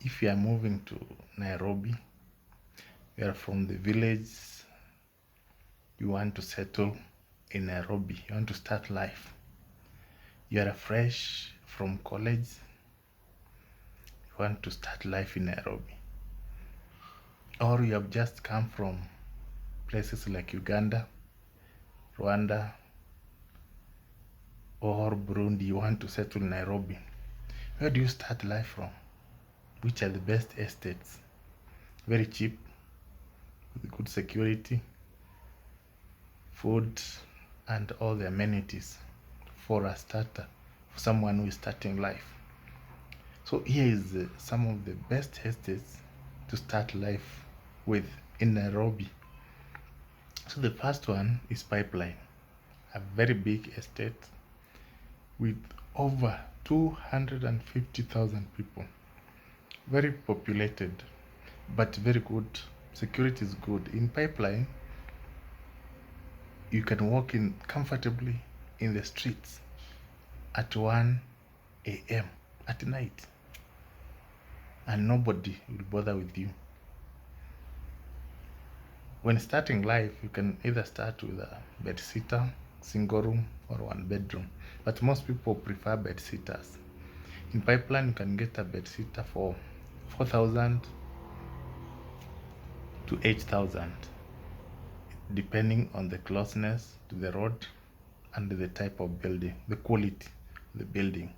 if you are moving to Nairobi, you are from the village, you want to settle in Nairobi, you want to start life, you are fresh from college, you want to start life in Nairobi, or you have just come from places like Uganda, Rwanda, or Burundi, you want to settle in Nairobi. Where do you start life from? Which are the best estates? Very cheap, with good security, food, and all the amenities for a starter, for someone who is starting life. So here is some of the best estates to start life with in Nairobi. So the first one is Pipeline, a very big estate with over 250,000 people. Very populated, but very good. Security is good. In Pipeline, you can walk in comfortably in the streets at 1 a.m. at night, and nobody will bother with you. When starting life, you can either start with a bed sitter, single room, or one bedroom, but most people prefer bed sitters. In Pipeline, you can get a bed sitter for 4,000 to 8,000, depending on the closeness to the road and the type of building, the quality of the building.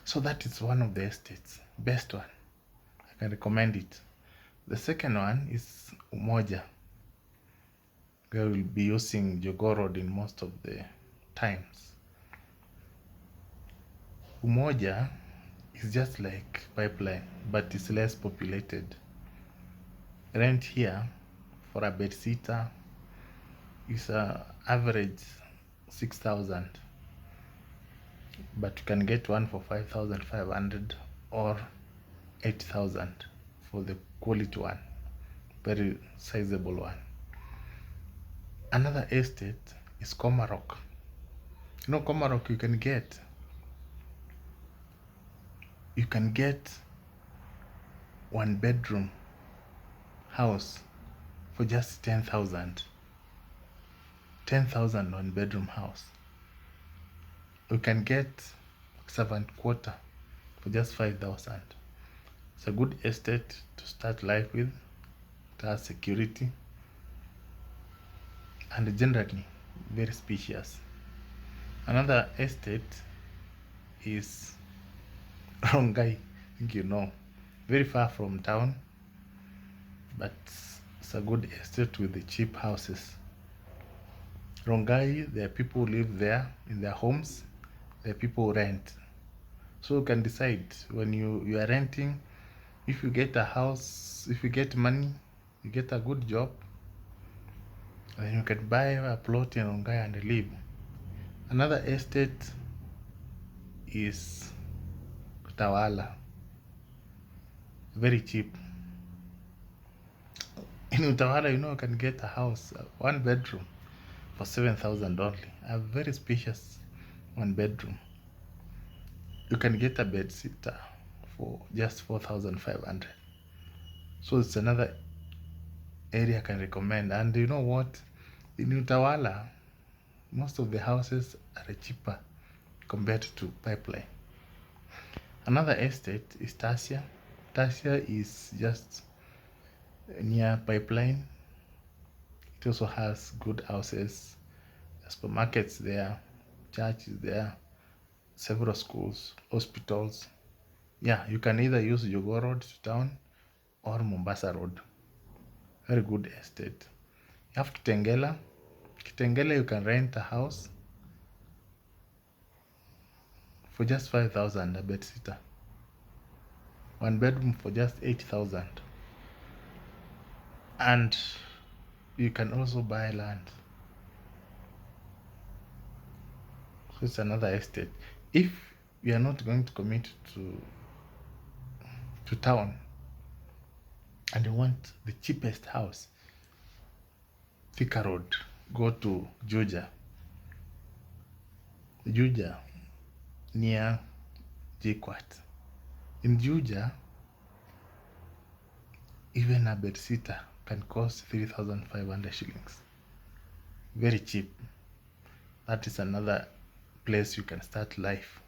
So that is one of the estates, best one. I can recommend it. The second one is Umoja. We will be using Jogoo Road in most of the times. Umoja is just like Pipeline, but it's less populated. Rent here for a bed sitter is average 6,000, but you can get one for 5,500 or 8,000 for the quality one, very sizable one. Another estate is Komarok. You know, Komarok, you can get one bedroom house for just 10,000. 10,000 one bedroom house. You can get servant quarter for just 5,000. It's a good estate to start life with. It has security and generally very spacious. Another estate is Rongai. I think you know, very far from town, but it's a good estate with the cheap houses. Rongai, there are people who live there in their homes, there are people who rent. So you can decide when you are renting, if you get a house, if you get money, you get a good job, then you can buy a plot in Rongai and live. Another estate is Utawala, very cheap. In Utawala, you can get a house, one bedroom for 7,000 only. A very spacious one bedroom. You can get a bed sitter for just 4,500. So it's another area I can recommend. And you know what? In Utawala, most of the houses are cheaper compared to Pipeline. Another estate is Tasia. Tasia is just near Pipeline. It also has good houses, supermarkets there, churches there, several schools, hospitals. Yeah, you can either use Jogoo Road to town or Mombasa Road. Very good estate. You have Kitengela. Kitengela, you can rent a house for just 5,000, a bed sitter. One bedroom for just 8,000. And you can also buy land. So it's another estate. If you are not going to commit to town and you want the cheapest house, Thika Road, go to Juja. Juja, near JKUAT. In Juja, Even a bed sitter can cost 3,500 shillings. Very cheap. That is another place you can start life.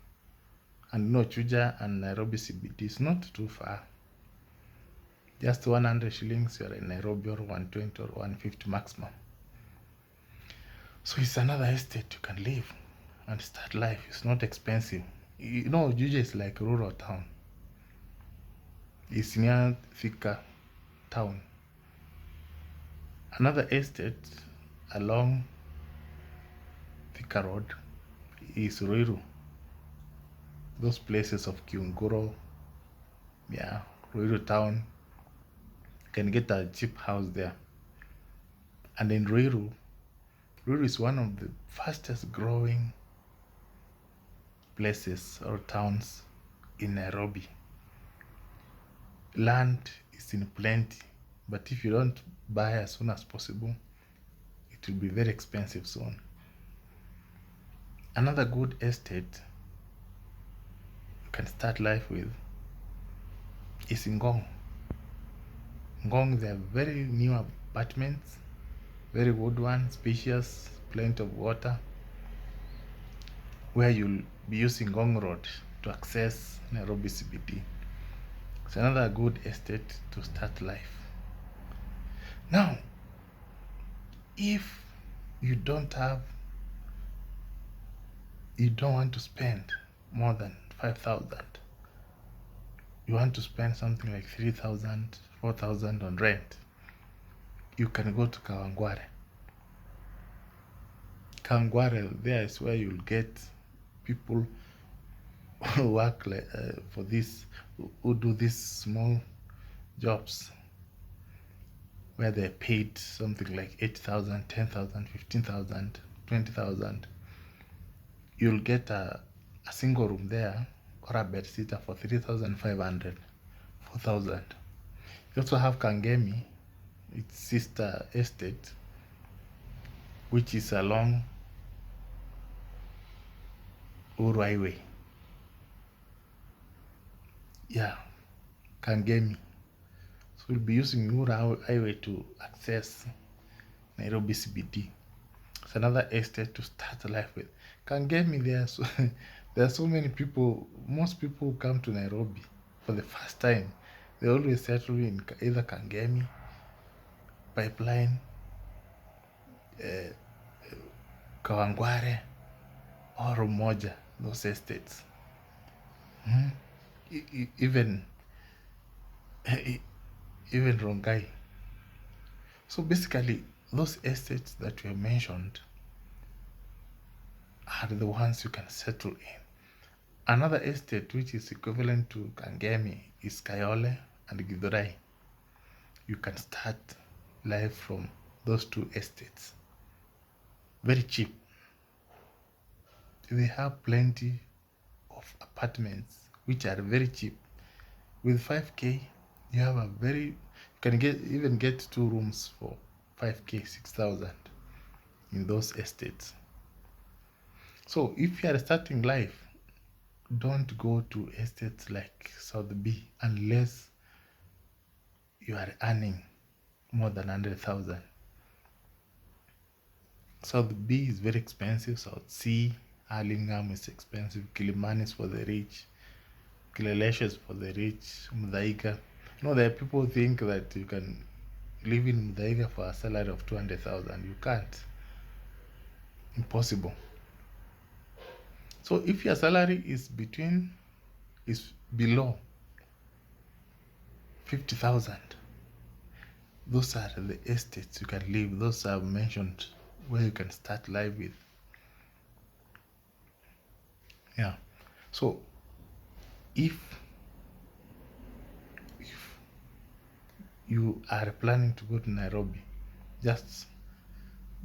And Chuja and Nairobi CBD is not too far. Just 100 shillings, you're in Nairobi, or 120 or 150 maximum. So it's another estate you can live and start life. It's not expensive. Juja is like rural town. It's near Thika town. Another estate along Thika Road is Ruiru. Those places of Kiunguro, Ruiru town, can get a cheap house there. And in Ruiru is one of the fastest growing places or towns in Nairobi. Land is in plenty, but if you don't buy as soon as possible, it will be very expensive soon. Another good estate you can start life with is in Ngong. Ngong, there are very new apartments, very good ones, spacious, plenty of water, where you'll be using Ngong Road to access Nairobi CBD. It's another good estate to start life. Now, if you don't want to spend more than 5,000, you want to spend something like 3,000, 4,000 on rent, you can go to Kawangware. Kawangware, there is where you'll get people who work for this, who do these small jobs, where they're paid something like 8,000, 10,000, 15,000, 20,000. You'll get a single room there or a bed sitter for 3,500, 4,000. You also have Kangemi, its sister estate, which is along Uru Highway. Kangemi. So we'll be using Uru Highway to access Nairobi CBD. It's another estate to start life with. Kangemi, there are so many people. Most people who come to Nairobi for the first time, they always settle in either Kangemi, Pipeline, Kawangware, or Umoja, those estates. Even Rongai. So basically, those estates that we have mentioned are the ones you can settle in. Another estate which is equivalent to Kangemi is Kayole and Githurai. You can start life from those two estates. Very cheap. They have plenty of apartments which are very cheap. With 5K, you can even get 2 rooms for 5K, 6,000 in those estates. So if you are starting life, don't go to estates like South B unless you are earning more than 100,000. South B is very expensive. South C, Hurlingham is expensive. Kilimani is for the rich. Kilelesha is for the rich. Muthaiga. There are people who think that you can live in Muthaiga for a salary of 200,000. You can't. Impossible. So if your salary is below 50,000, those are the estates you can live. Those I've mentioned where you can start life with. So if you are planning to go to Nairobi, just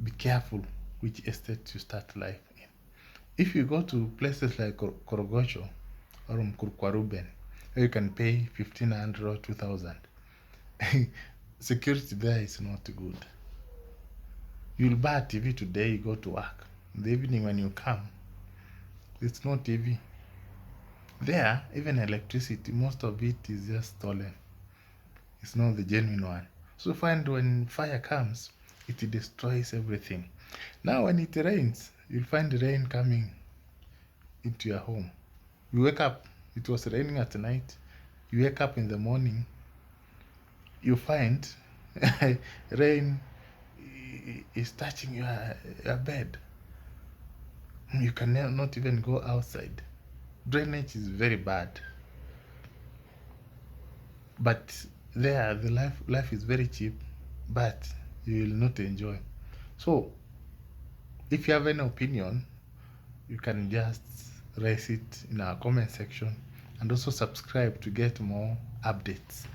be careful which estate you start life in. If you go to places like Korogosho or Mkurkwaruben, where you can pay 1,500 or 2,000, security there is not good. You'll buy a TV today, you go to work. In the evening when you come, it's no TV. There, even electricity, most of it is just stolen. It's not the genuine one. So find when fire comes, it destroys everything. Now when it rains, you'll find the rain coming into your home. You wake up, it was raining at night. You wake up in the morning, you find rain is touching your bed. You can not even go outside. Drainage is very bad. But there, the life is very cheap, but you will not enjoy. So if you have any opinion, you can just raise it in our comment section, and also subscribe to get more updates.